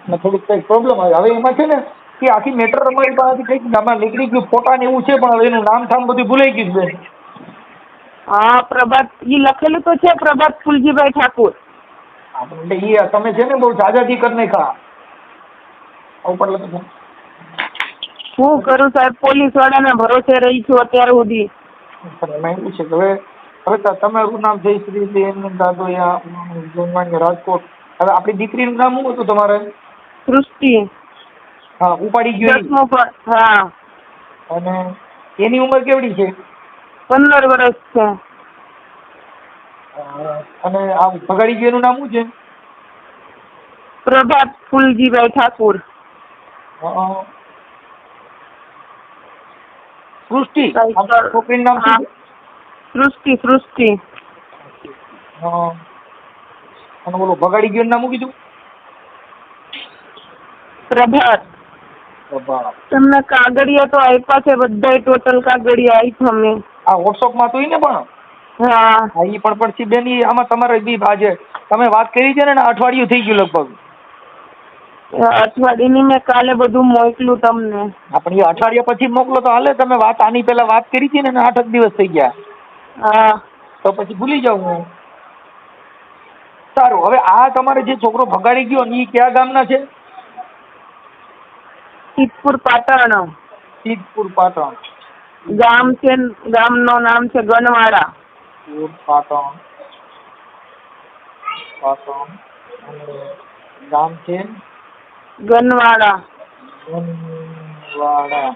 ને થોડુંક કંઈક પ્રોબ્લેમ આવે. હવે એમાં છે ને કે આખી મેટર અમારી પાસેથી કંઈક આમાં નીકળી ગયું, ફોટા ને એવું છે, પણ હવે એનું નામ ઠામ બધું ભૂલાઈ ગયું બેન. હા, પ્રભાત ઈ લખેલું તો છે, પ્રભાત ફૂલજીભાઈ ઠાકુર. આપણે એ તમે છે ને બહુ જાજાજી કરી નાખ્યા ઉપર લખો. શું કરું સાહેબ, પોલીસ વાળાના ભરોસે રહી છું અત્યાર સુધી. પણ એમાં એવું છે કે હવે તમારું નામ જયશ્રી બેન દાદોયા જન્માણી રાજકોટ. હવે આપણી દીકરીનું નામ શું હતું તમારે? સૃષ્ટિ. હા, ઉપાડી ગયો. 10મું પર. હા. અને એની ઉંમર કેવડી છે? 15 વર્ષ છે. અને આ ભગાડી ગયો એનું નામ શું છે? પ્રભાત ફૂલજીભાઈ ઠાકુર. સૃષ્ટિ છોકરીનું નામ શું? સૃષ્ટિ. સૃષ્ટિ. અને બોલો ભગાડી ગયો નામ શું કીધું? પ્રભાત. તમને કાગળિયા તો આપ્યા છે, બધા ટોટલ કાગળિયા આપ્યા મેં. આ વોટ્સઅપમાં તો ને પણ. હા. એ પણ પછી બેન આમાં તમારે બી આજે તમે વાત કરી છે ને અઠવાડિયું થઈ ગયું લગભગ. અઠવાડિયાની મેં કાલે બધું મોકલું તમને. આપણે એ અઠવાડિયા પછી મોકલો તો હાલે. તમે વાત આની પહેલા વાત કરી હતી ને 8 દિવસ થઈ ગયા. હા. તો પછી ભૂલી જાઉં હું. સારું, હવે આ તમારે જે છોકરો ભગાડી ગયો એ કયા ગામના છે? સિદ્ધપુર પાટણ. સિદ્ધપુર પાટણ. ગામ છે, ગામનું નામ છે ગનવાડા. પાટણ. પાટણ. ગામ છે ગનવાડા. ગનવાડા.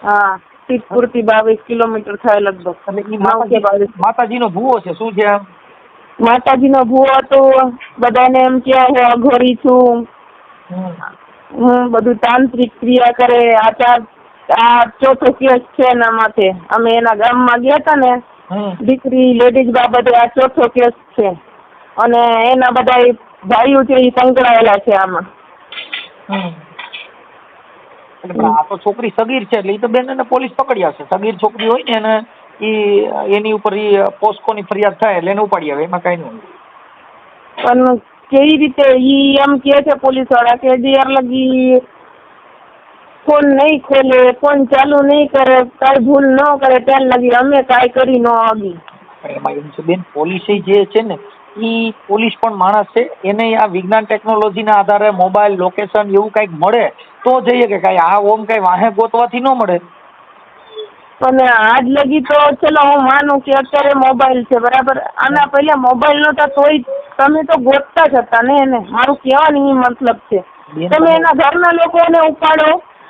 હા, સિદ્ધપુર થી 22 કિલોમીટર થાય લગભગ. એટલે માતાજીનો ભૂવો છે. શું છે? માતાજીનો ભૂવો તો બધાને એમ કે હું અઘોરી છું, હું બધું તાંત્રિક ક્રિયા કરે. આ ચોથો કેસ છે એના માથે. અમે એના ગામમાં ગયા હતા ને, દીકરી લેડીઝ બાબતે આ ચોથો કેસ છે. અને એના બધા ભાઈઓ છે એ સંકળાયેલા છે આમાં. આ તો છોકરી સગીર છે એટલે એ તો બેન પોલીસ પકડી આવશે. સગીર છોકરી હોય ને એની ઉપર પોસ્કોની ફરિયાદ થાય એટલે એને ઉપાડી આવે, એમાં કઈ નહીં. પણ કેવી રીતે ઈ એમ કે છે પોલીસ વાળા કે જ્યાર લગી ફોન નહીં ખોલે, ફોન ચાલુ નહીં કરે, કાંઈ ભૂલ ન કરે ત્યાર લગી અમે કાંઈ કરી ન આગી. એમાં એવું છે બેન, પોલીસ જે છે ને એ પોલીસ પણ માણસ છે. એને આ વિજ્ઞાન ટેકનોલોજીના આધારે મોબાઈલ લોકેશન એવું કંઈક મળે તો જઈએ કે કાંઈ આ ઓમ કાંઈ વાહે ગોતવાથી ન મળે. પણ આજ લગી તો ચલો હું માનું કે અત્યારે મોબાઈલ છે બરાબર. આના પહેલા મોબાઈલ નહોતા તોય તમે તો ગોતતા જ હતા ને એને. મારું કહેવાનું એ મતલબ છે. તમે એના ઘરના લોકોને ઉપાડો.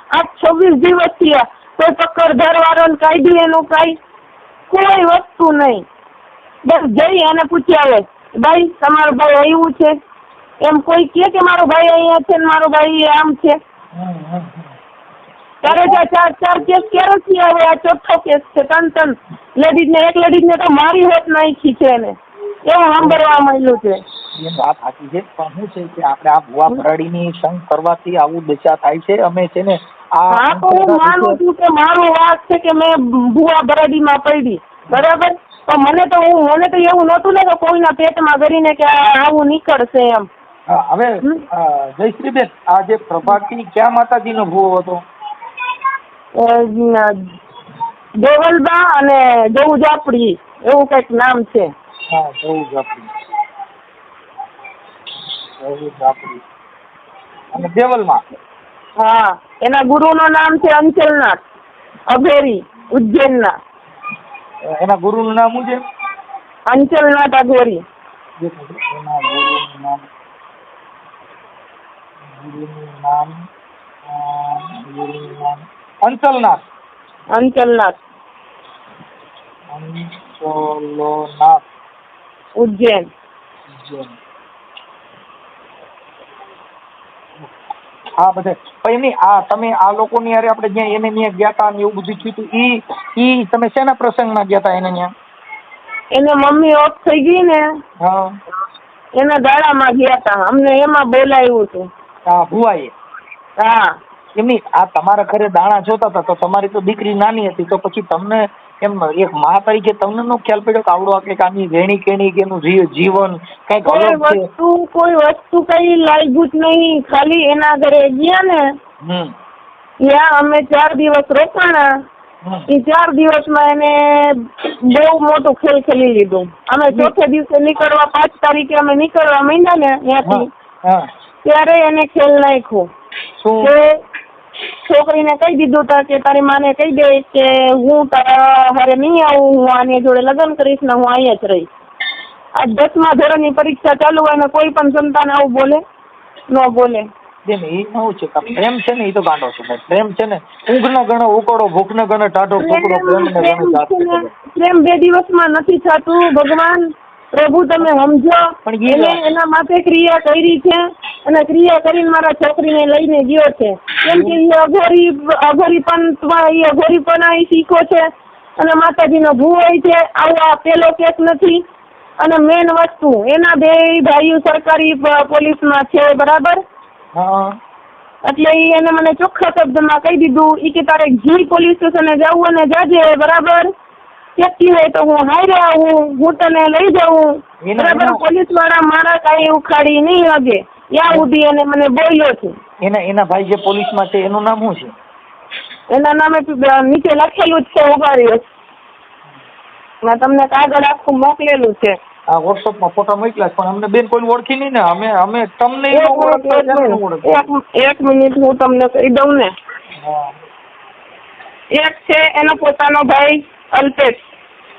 આ 26 દિવસ થયા તો પકડધાર વાળો કાઢી એનું કાંઈ કોઈ વસ્તુ નહીં. બસ જઈ અને પૂછી આવે, ભાઈ તમારો ભાઈ આવ્યું છે? એમ કોઈ કે મારો ભાઈ અહીંયા છે ને મારો ભાઈ આમ છે? ત્યારે ચાર કેસ ક્યારે થયા? હવે આ ચોથો કેસ છે. 3 લેડીઝને, એક લેડીઝને તો મારી હોત નાખી છે એને. એવું સાંભળવા મળ્યું છે. એ વાત સાચી છે, પણ શું છે કે આપણે આ ભુવા ભરાડીની સંગ કરવાથી આવું દશા થાય છે. અમે છે ને હા, તો હું માનું છું કે મારું વાત છે કે મેં ભુવા ભરાડીમાં પડી બરાબર. તો મને તો એવું નહોતું ને કે કોઈના પેટમાં કરીને કે આવું નીકળશે એમ. હવે જયશ્રીબેન, આ જે પ્રભાતી ક્યાં માતાજીનો ભૂવો હતો? દેવલબા અને જવું એવું કઈક નામ છે. હા, જવું જાપડી અને દેવલમાં. હા, એના ગુરુનું નામ છે અંચલનાથ અઘોરી, ઉજ્જૈનના. એના ગુરુનું નામ શું છે? અંચલનાથ અઘોરી. અંચલનાથ. ઉજ્જૈન. હા, બધે એમની આ તમે આ લોકોની યારે આપણે જ્યાં એને ત્યાં ગયા હતા ને એવું બધું થયું હતું, ઈ તમે શેના પ્રસંગમાં ગયા હતા એને ત્યાં? એને મમ્મી ઓફ થઈ ગઈ ને, હા, એના દાડામાં ગયા હતા. અમને એમાં બોલાવ્યું હતું. હા, ભુવાએ. હા. એમની આ તમારા ઘરે દાણા જોતા હતા તો તમારી તો દીકરી નાની હતી, તો પછી તમને એમ એક મા તરીકે તમને નો ખ્યાલ પડ્યો કે આવડો કંઈક આની રહેણી કેણી કે એનું જીવન કંઈક અલગ છે? કોઈ વસ્તુ કઈ લાગ્યું જ નહીં. ખાલી એના ઘરે ગયા ને ત્યાં અમે 4 દિવસ રોકાણા. એ 4 દિવસમાં એને બહુ મોટું ખેલ ખેલી લીધું. અમે ચોથે દિવસે નીકળવા 5 તારીખે અમે નીકળવા માંડ્યા ને ત્યાંથી ત્યારે એને ખેલ નાખ્યો કે છોકરીને કહી દીધું તા કે તારી માને કહી દે કે હું તારા હારે નહીં આવું, હું આની જોડે લગ્ન કરીશ ને હું અહીંયા જ રહીશ. આ 10મા ધોરણની પરીક્ષા ચાલુ હોય ને કોઈ પણ સંતાન આવું બોલે ન બોલે. બેન એ શું છે કે પ્રેમ છે ને એ તો ગાંડો છે. પ્રેમ છે ને ઊંઘ ન ગણો ઉકળો, ભૂખ ન ગણો ટાઢો ટુકડો, પ્રેમ ને ગણો. પ્રેમ 2 દિવસમાં નથી થતું. ભગવાન પ્રભુ તમે સમજો. એને એના માટે ક્રિયા કરી છે અને ક્રિયા કરીને મારા છોકરીને લઈને ગયો છે. કેમ કે એ અઘોરીપણા શીખો છે અને માતાજીનો ભૂવાઈ છે. આવો પેલો કેસ નથી. અને મેન વસ્તુ એના 2 ભાઈઓ સરકારી પોલીસમાં છે, બરાબર? એટલે એને મને ચોખ્ખા શબ્દમાં કહી દીધું કે તારે જી પોલીસ સ્ટેશને જવું અને જાજે, બરાબર? કેતી હોય તો હું હારે આવું, હું તને લઈ જાઉં, બરાબર? પોલીસ વાળા મારા કાંઈ ઉખાડી નહીં હગે ત્યાં સુધી એને મને બોલ્યો છે. એના ભાઈ જે પોલીસમાં છે એનું નામ શું છે? એના નામે નીચે લખેલું જ છે, ઉભા રહ્યો. મેં તમને કાગળ આખું મોકલેલું છે. આ વોટ્સઅપમાં ફોટો મોકલ્યા પણ અમને બેન કોઈ ઓળખી નહીં ને. અમે તમને એક મિનિટ હું તમને કહી દઉં ને. એક છે એનો પોતાનો ભાઈ અલ્પેશ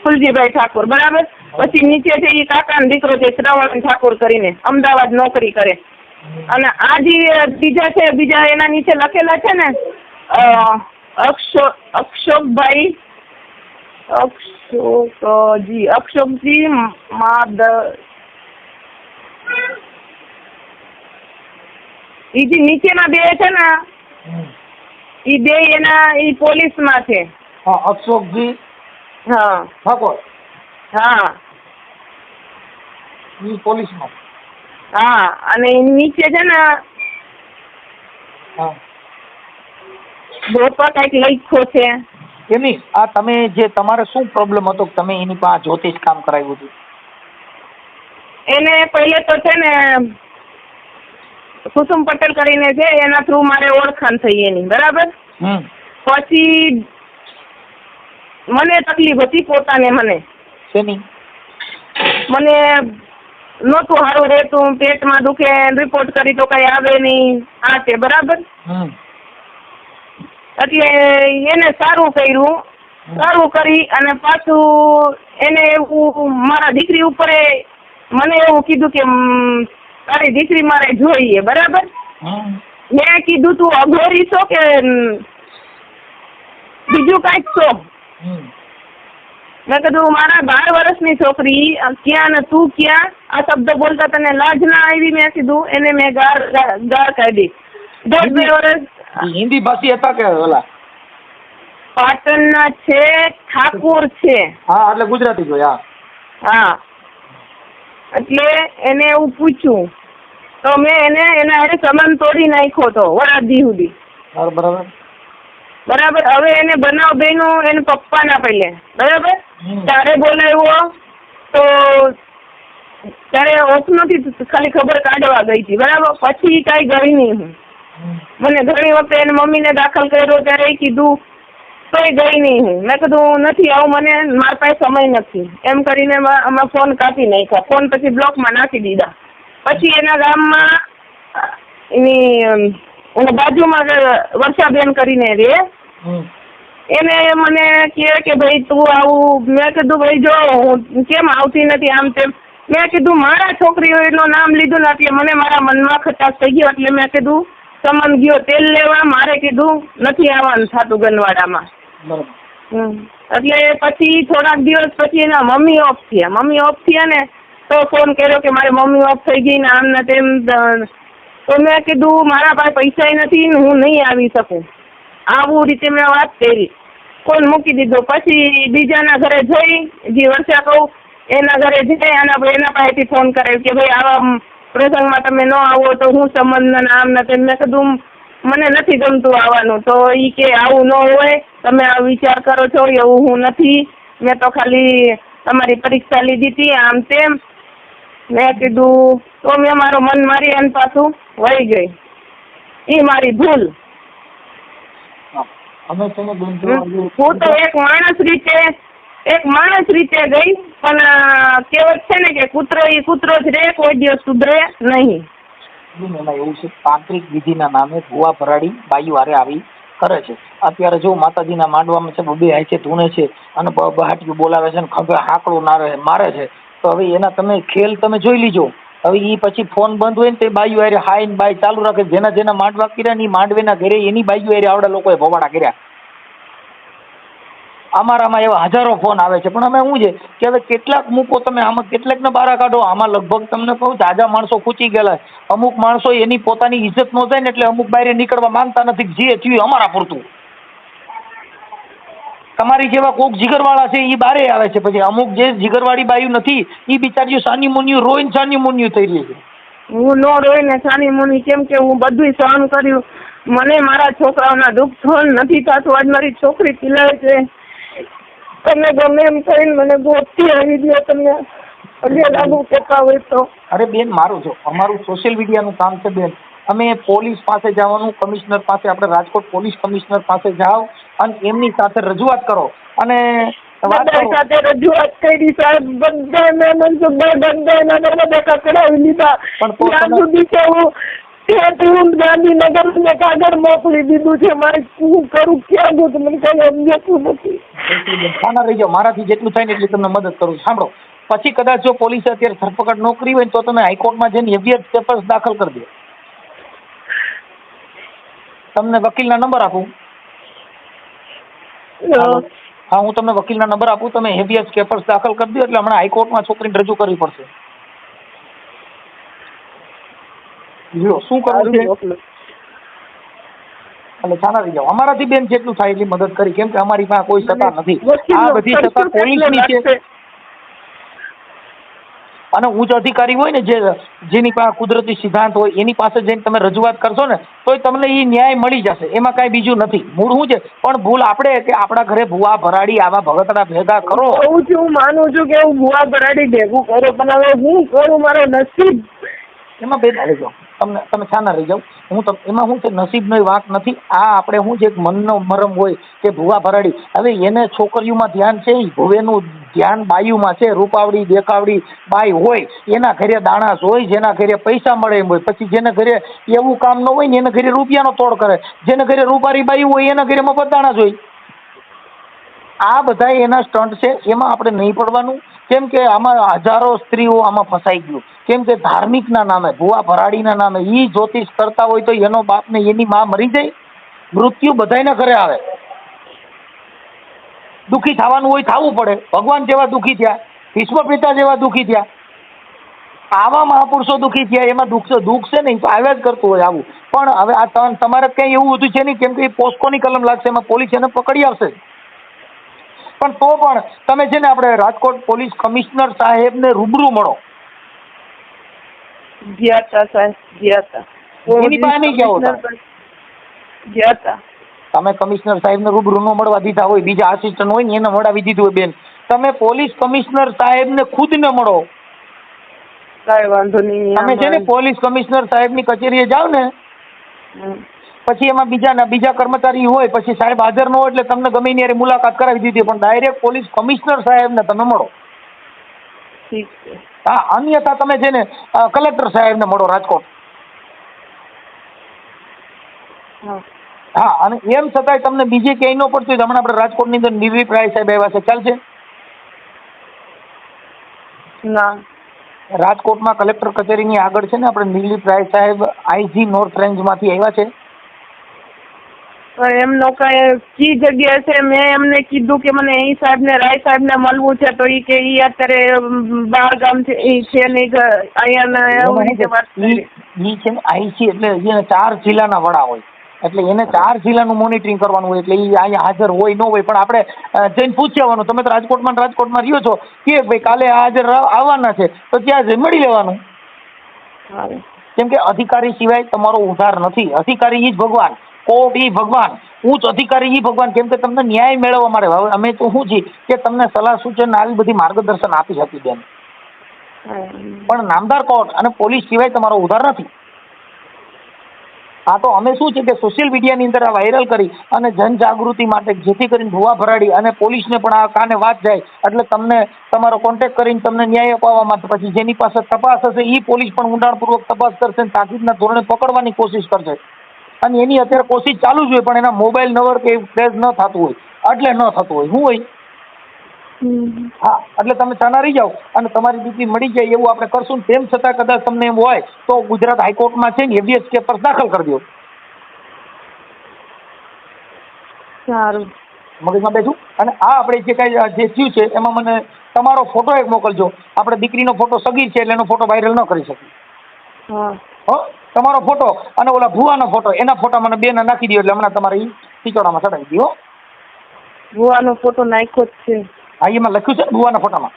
ફુલજીભાઈ ઠાકોર, બરાબર? પછી નીચે છે એ કાકાનો દીકરો છે શ્રવણ ઠાકોર કરીને, અમદાવાદ નોકરી કરે. અને આ જે બીજા છે, બીજા એના નીચે લખેલા છે ને અક્ષોકભાઈ એ જે નીચેના 2 છે ને એ 2 એના પોલીસમાં છે. અક્ષોકજી ઠાકોર. ઈ પોલીસમાં. અને નીચે છે ને બોપા કઈક લખ્યો છે. એની આ તમે જે તમારે શું પ્રોબ્લેમ હતો તમે એની પાસે જ્યોતિષ કામ કરાવ્યું હતું? એને પહેલે તો છે ને કુસુમ પટેલ કરીને છે, એના થ્રુ મારે ઓળખાણ થઈ એની, બરાબર? પછી મને તકલીફ હતી પોતાને. મને નહોતું સારું રહેતું, પેટમાં દુખે, રિપોર્ટ કરી તો કઈ આવે નહીં, આ છે, બરાબર? એટલે એને સારું કર્યું. સારું કરી અને પાછું એને એવું મારા દીકરી ઉપર મને એવું કીધું કે તારી દીકરી મારે જોઈએ, બરાબર? મેં કીધું તું અઘોરી છો કે બીજું કાંઈક છો? મેં કીધું મારા 12 વર્ષની છોકરી ક્યાં ને તું ક્યાં? આ શબ્દ બોલતા તને લાજ ના આવી? મેં કીધું એને મેં ગાળ કાઢી. 2 વર્ષ હિન્દી ભાષી હતા કે ઓલા પાટણના છે, ઠાકોર છે? એટલે ગુજરાતી જોયા. એટલે એને એવું પૂછ્યું તો મેં એના હારે સંબંધ તોડી નાખ્યો તો વરાદી સુધી, બરાબર? હવે એને બનાવ બન્યો એને પપ્પાના પહેલે, બરાબર? ત્યારે બોલાવ્યો તો ત્યારે ઓછનોથી ખાલી ખબર કાઢવા ગઈ હતી, બરાબર? પછી કાંઈ ગઈ નહીં હું. મને ઘણી વખતે એને મમ્મીને દાખલ કર્યો ત્યારે કીધું તોય ગઈ નહીં હું. મેં કીધું નથી આવું, મને મારા પાસે સમય નથી એમ કરીને અમે ફોન કાપી નાખ્યા. ફોન પછી બ્લોકમાં નાખી દીધા. પછી એના ગામમાં એની બાજુમાં વર્ષાબેન કરીને રે, એને મને કહે કે ભાઈ તું આવું. મેં કીધું ભાઈ જો હું કેમ આવતી નથી આમ તેમ. મેં કીધું મારા છોકરીઓનું નામ લીધું ને એટલે મને મારા મનમાં ખટાશ થઈ ગયો. એટલે મેં કીધું સમન ગયો તેલ લેવા, મારે કીધું નથી આવવાનું થતું ગનવાડામાં. એટલે પછી થોડાક દિવસ પછી એના મમ્મી ઓફ થયા ને તો ફોન કર્યો કે મારી મમ્મી ઓફ થઈ ગઈ ને આમ ને તેમ. તો મેં કીધું મારા પાસે પૈસા નથી ને હું નહીં આવી શકું. આવું રીતે મેં વાત કરી, ફોન મૂકી દીધો. પછી બીજાના ઘરે જઈ, જે વર્ષા કહું એના ઘરે જઈ એના પાસેથી ફોન કરાવ્યો કે ભાઈ આવા પ્રસંગમાં તમે ન આવો તો હું સંબંધ આમ ને તેમ. મેં કીધું મને નથી ગમતું આવવાનું. તો એ કે આવું ન હોય, તમે આ વિચાર કરો છો એવું હું નથી. મેં તો ખાલી તમારી પરીક્ષા લીધી હતી આમ તેમ. મેં કીધું તો મેં મારું મન મારી અને પાછું વહી ગઈ. એ મારી ભૂલ. અમે છે ને બેન હું તો એક માણસ રીતે ગઈ, પણ કહેવત છે ને કે કૂતરો એ કૂતરો જ રહે, કોઈ દિવસ સુધરે નહીં. એમાં એવું છે, તાંત્રિક વિધિના નામે ભુવા ભરાડી બાઈઓ હારે આવી કરે છે. અત્યારે જો માતાજીના માંડવામાં છે, બબે હાય છે, ધૂણે છે અને બહાટિયું બોલાવે છે ને ખભે હાકડું મારે છે. તો હવે એના તમે ખેલ તમે જોઈ લીજો. હવે એ પછી ફોન બંધ હોય ને તે બાઈઓ હારે હાઈ ને બાઈ ચાલુ રાખે. જેના માંડવા કર્યા ને એ માંડવેના ઘરે એની બાઈઓ હારે આવડા લોકોએ ભવાડા કર્યા. અમારામાં એવા હજારો ફોન આવે છે, પણ અમે શું છે કે હવે કેટલાક મૂકો તમે, આમાં કેટલાકને બહાર કાઢો. આમાં લગભગ તમને કહું તાજા માણસો ખૂચી ગયેલા. અમુક માણસો એની પોતાની ઇજ્જત ન જાય ને એટલે અમુક બહાર નીકળવા માંગતા નથી. જે થયું અમારા પૂરતું. તમારી જેવા કોક જીગરવાળા છે એ બારે આવે છે, પછી અમુક જે જીગરવાળી બાયું નથી એ બિચારીઓ સાની મુનિયું રોઈને સાની મુનિયું થઈ રહી છે. હું નો રોઈને સાની મુની, કેમ કે હું બધું સહન કર્યું. મને મારા છોકરાઓના દુઃખ સહન નથી થતું. આજ મારી છોકરી પીલાય છે. તમને ગમે એમ કરીને મને ગોતથી આવી દો. તમને પગે લાગુ કેતા હોય તો. અરે બેન, મારું જો અમારું સોશિયલ મીડિયાનું કામ છે બેન. અમે પોલીસ પાસે જવાનું, કમિશનર પાસે, આપણે રાજકોટ પોલીસ કમિશનર પાસે જાઓ અને એમની સાથે રજૂઆત કરો અને બધા સાથે રજૂઆત કરી સાહેબ. બધા મેં મનસુખભાઈ બધા કકડાવી લીધા. ત્યાં સુધી કે હું ગાંધીનગર ને કાગળ મોકલી દીધું છે. મારે શું કરું, ક્યાં ગયું મને કઈ સમજાતું નથી. ખાના રહી જાઓ, મારાથી જેટલું થાય ને એટલી તમને મદદ કરું. સાંભળો, પછી કદાચ જો પોલીસે અત્યારે ધરપકડ ન કરી હોય ને તો તમે હાઈકોર્ટમાં જઈને હેવિયસ પેપર્સ દાખલ કરી દો. તમને વકીલના નંબર આપું? હા, હું તમને વકીલના નંબર આપું. તમે હેવિયસ પેપર્સ દાખલ કરી દો એટલે હમણાં હાઈકોર્ટમાં છોકરીને રજૂ કરવી પડશે. જો શું કરવું છે એટલે ચાલા રહી જાઓ. અમારાથી બેન જેટલું થાય એટલી મદદ કરી, કેમ કે અમારી પાસે કોઈ સત્તા નથી. આ બધી સત્તા પોલીસની છે. અને ઉચ્ચ અધિકારી હોય ને જેની પાસે કુદરતી સિદ્ધાંત હોય એની પાસે જઈને તમે રજૂઆત કરશો ને તોય તમને એ ન્યાય મળી જશે. એમાં કાંઈ બીજું નથી. મૂળ શું છે, પણ ભૂલ આપણે કે આપણા ઘરે ભૂવા ભરાડી આવા ભગતડા ભેગા કરો. હું માનું છું કે હું ભૂવા ભરાડી ભેગું કરું, પણ હવે હું કરું, મારો નસીબ. એમાં બેન આવી જાઓ, તમે છાના રહી જાઓ. એમાં શું છે, નસીબની વાત નથી. આ આપણે શું છે, મનનો મરમ હોય કે ભૂવા ભરાડી. હવે એને છોકરીઓમાં ધ્યાન છે, ભુવેનું ધ્યાન બાયુમાં છે. રૂપાવડી દેખાવડી બાઈ હોય એના ઘરે દાણાસ હોય, જેના ઘરે પૈસા મળે એમ હોય. પછી જેના ઘરે એવું કામ ન હોય ને એના ઘરે રૂપિયાનો તોડ કરે. જેના ઘરે રૂપારી બાયું હોય એના ઘરે મફત દાણાસ હોય. આ બધા એના સ્ટન્ટ છે. એમાં આપણે નહીં પડવાનું, કેમ કે આમાં હજારો સ્ત્રીઓ આમાં ફસાઈ ગયું. કેમ કે ધાર્મિકના નામે, ભુવા ભરાડીના નામે ઈ જ્યોતિષ કરતા હોય તો એનો બાપ ને એની માં મરી જાય. મૃત્યુ બધાયના ઘરે આવે. દુઃખી થવાનું હોય થવું પડે. ભગવાન જેવા દુઃખી થયા, ભીષ્મ પિતા જેવા દુઃખી થયા, આવા મહાપુરુષો દુઃખી થયા. એમાં દુઃખ છે ને તો આવ્યા જ કરતું હોય આવું. પણ હવે આ તમારે કંઈ એવું બધું છે નહીં, કેમ કે એ પોસ્કોની કલમ લાગશે, એમાં પોલીસ એને પકડી આવશે. પણ તો પણ તમે છે ને આપણે રાજકોટ પોલીસ કમિશનર સાહેબને રૂબરૂ મળો. ગયા હતા એની પાસે નહીં ગયા હતા. તમે કમિશનર સાહેબને રૂબરૂ ન મળવા દીધા હોય, બીજા આસિસ્ટન્ટ હોય ને એને મળાવી દીધું હોય. બેન, તમે પોલીસ કમિશનર સાહેબને ખુદને મળો. કાંઈ વાંધો નહીં. તમે છે ને પોલીસ કમિશનર સાહેબની કચેરીએ જાઓ ને, પછી એમાં બીજા કર્મચારી હોય, પછી સાહેબ હાજર ન હોય એટલે તમને ગમે ત્યારે મુલાકાત કરાવી દીધી, પણ ડાયરેક્ટ પોલીસ કમિશનર સાહેબને તમે મળો. ઠીક છે. હા, અન્યથા તમે છે ને કલેક્ટર સાહેબને મળો રાજકોટ. હા, અને એમ છતાંય તમને બીજે ક્યાંય ન પડતું હોય. હમણાં આપણે રાજકોટની અંદર નિર્વીક રાય સાહેબ આવ્યા છે, ચાલશે? ના, રાજકોટમાં કલેક્ટર કચેરીની આગળ છે ને આપણે નિર્લીપ રાય સાહેબ આઈજી નોર્થ રેન્જમાંથી આવ્યા છે. એમનો કઈ જગ્યા છે? મેં એમને કીધું કે મને એ સાહેબને રાય સાહેબને મળવું છે, તો એ કે એ અત્યારે બહાર ગામ છે, એ છે નહીં અહીંયા. ઈ છે ને આઈસી એટલે એને 4 જિલ્લાના વડા હોય, એટલે એને 4 જિલ્લાનું મોનિટરિંગ કરવાનું હોય. એટલે એ અહીંયા હાજર હોય ન હોય, પણ આપણે જઈને પૂછવાનું. તમે તો રાજકોટમાં રહ્યો છો કે ભાઈ કાલે હાજર આવવાના છે તો ત્યાં જઈ મળી લેવાનું. કેમ કે અધિકારી સિવાય તમારો ઉદ્ધાર નથી. અધિકારી ઈ જ ભગવાન. કોર્ટ ઈ ભગવાન, ઉચ્ચ અધિકારી ઈ ભગવાન, કેમ કે તમને ન્યાય મેળવવા માટે હવે અમે તો શું છીએ કે તમને સલાહ સૂચન આવી બધી માર્ગદર્શન આપી શકી બેન, પણ નામદાર કોર્ટ અને પોલીસ સિવાય તમારો ઉધાર નથી. હા, તો અમે શું છે કે સોશિયલ મીડિયાની અંદર આ વાયરલ કરી અને જનજાગૃતિ માટે, જેથી કરીને ભૂવા ભરાડી અને પોલીસને પણ આ કાને વાત જાય એટલે તમને તમારો કોન્ટેક્ટ કરીને તમને ન્યાય અપાવવા માટે, પછી જેની પાસે તપાસ હશે એ પોલીસ પણ ઊંડાણપૂર્વક તપાસ કરશે અને તાકીદના ધોરણે પકડવાની કોશિશ કરશે. અને એની અત્યારે કોશિશ ચાલુ જ હોય, પણ એના મોબાઈલ નંબર કે ટ્રેસ ન થતું હોય એટલે ન થતું હોય. શું હોય? હા, એટલે તમે ચાના રહી જાઓ અને તમારી દીકરી મળી જાય એવું આપણે કરશું. તેમ છતાં કદાચ તમને એમ હોય તો ગુજરાત હાઈકોર્ટમાં છે ને હેબિયસ કેસ દાખલ કરી દો. સારું. મગજમાં બેઠું. અને આ આપણે જે કાંઈ જે થયું છે એમાં મને તમારો ફોટો એક મોકલજો. આપણે દીકરીનો ફોટો સગીર છે એટલે એનો ફોટો વાયરલ ન કરી શકીએ. હા. હો, તમારો ફોટો અને ઓલા ભુવાનો ફોટો, એના ફોટા મને બેના નાખી દો એટલે હમણાં તમારે ખીચોડામાં ચડાવી દો. ભુવાનો ફોટો નાખ્યો જ છે. હા, એમાં લખ્યું છે ને ભુવાના ફોટામાં.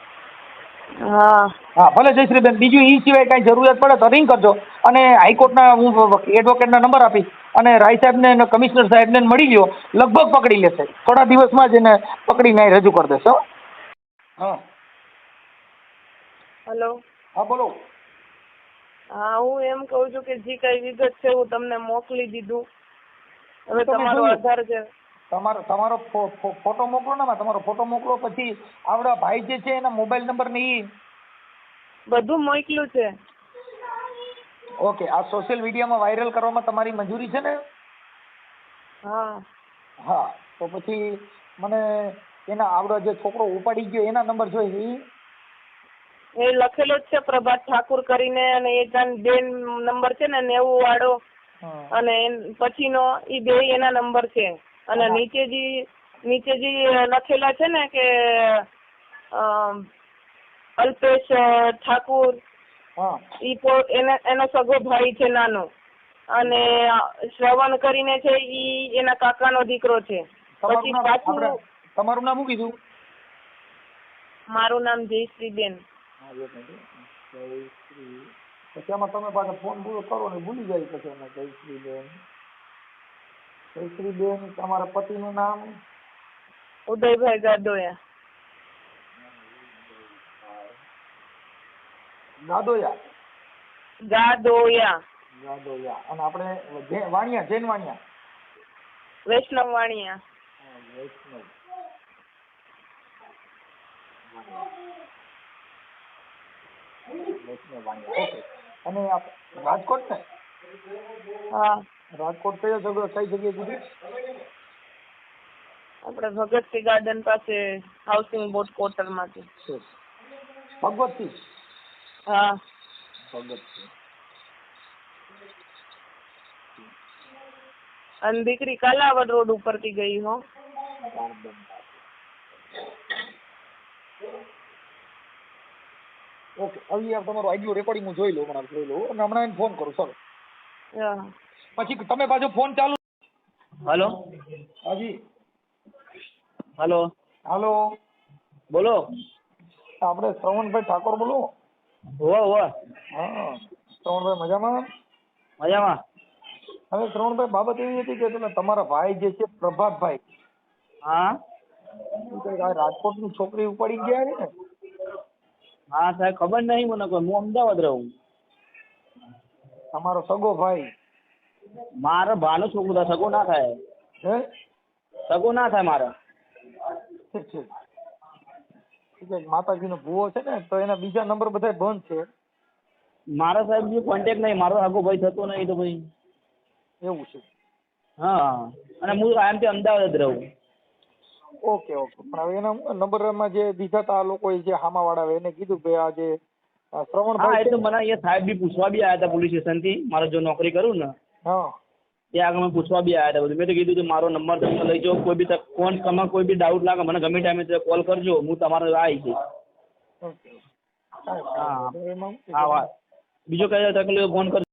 હા. હા, ભલે જયશ્રીબેન. બીજું એ સિવાય કાંઈ જરૂરિયાત પડે તો રિંગ કરજો અને હાઈકોર્ટના હું એડવોકેટના નંબર આપીશ અને રાય સાહેબને અને કમિશનર સાહેબને મળી લ્યો, લગભગ પકડી લેશે. થોડા દિવસમાં જ એને પકડીને રજૂ કરી દેશે. હા. હેલો. હા, બોલો. હા, હું એમ કહું છું કે જે કઈ વિગત છે હું તમને મોકલી દીધું. હવે તમારો આધાર છે. તમારો ફોટો મોકલો ને, તમારો ફોટો મોકલો, પછી આવડા ભાઈ જે છે એના મોબાઈલ નંબર ને ઈ બધું મોકલ્યું છે. ઓકે. આ સોશિયલ મીડિયામાં વાયરલ કરવામાં તમારી મંજૂરી છે ને? હા. હા, તો પછી મને એના આવડો જે છોકરો ઉપાડી ગયો એના નંબર જોઈએ. એ લખેલો જ છે પ્રભાત ઠાકુર કરીને, અને એ બેન નંબર છે ને 90 વાળો, અને પછીનો ઈ બે એના નંબર છે. અને નીચે જે લખેલા છે ને કે અલ્પેશ ઠાકુર, એનો સગો ભાઈ છે નાનો, અને શ્રવણ કરીને છે ઈ એના કાકાનો દીકરો છે. પછી પાછું તમારું નામ શું કીધું? મારું નામ જયશ્રીબેન. પછી આમાં તમે પાછા ફોન પૂરો કરો ને ભૂલી જાય પછી અમે જયશ્રીબેન. જયશ્રીબેન, તમારા પતિનું નામ? ઉદયભાઈ ગાદોયા. ગાદોયા. ગાદોયા. ગાદોયા. અને આપણે વાણિયા, જૈન વાણિયા. વૈષ્ણવ વાણિયા. વૈષ્ણવ. ઓકે. અને રાજકોટ ને? હા. રાજકોટ કઈ જગ્યાએ કીધું? આપણે ભગતસિંહ ગાર્ડન પાસે હાઉસિંગ બોર્ડ ક્વાર્ટર માંથી. ભગવતસિંહ? હા. ભગતસિંહ. અને દીકરી કાલાવડ રોડ ઉપરથી ગઈ હો. ઓકે. હવે તમારું આઈડિયો રેકોર્ડિંગ હું જોઈ લઉં, અને હમણાં એને ફોન કરું. ચાલો. પછી તમે પાછો ફોન ચાલુ. હલો. હાજી. હલો. હાલો. બોલો. આપણે શ્રવણભાઈ ઠાકોર બોલો? હોવા. હા, શ્રવણભાઈ મજામાં? મજામાં. હવે શ્રવણભાઈ, બાબત એવી હતી કે તમારા ભાઈ જે છે પ્રભાતભાઈ, હા, રાજકોટની છોકરી ઉપાડી ગયા છે ને? હા સાહેબ, ખબર નહીં મને કોઈ. હું અમદાવાદ રહું. તમારો સગો ભાઈ? મારો ભાનો છોકરો, સગો ના થાય. હે? સગો ના થાય મારે. ઠીક છે. માતાજીનો ભૂવો છે ને, તો એના બીજા નંબર બધા બંધ છે. મારા સાહેબ જે કોન્ટેક્ટ નહીં, મારો સગો ભાઈ થતો નહીં તો ભાઈ. એવું છે? હા, અને હું આમથી અમદાવાદ જ રહું. ઓકે. પણ હવે એના નંબરમાં જે દીધા હતા આ લોકોએ, જે હામાવાળા, એને કીધું કે આ જે શ્રવણભાઈ, હા, એ તો મને અહીંયા સાહેબ બી પૂછવા બી આવ્યા હતા પોલીસ સ્ટેશનથી. મારે જો નોકરી કરું ને ત્યાં આગળ મને પૂછવા બી આવ્યા હતા બધું. મેં તો કીધું કે મારો નંબર તમે લઈ જાઓ, કોઈ બી ફોન તમે કોઈ બી ડાઉટ લાગે મને ગમે ટાઈમે કોલ કરજો, હું તમારો આવી જઈશ. હા, બીજો કઈ તકલીફ ફોન કરજો.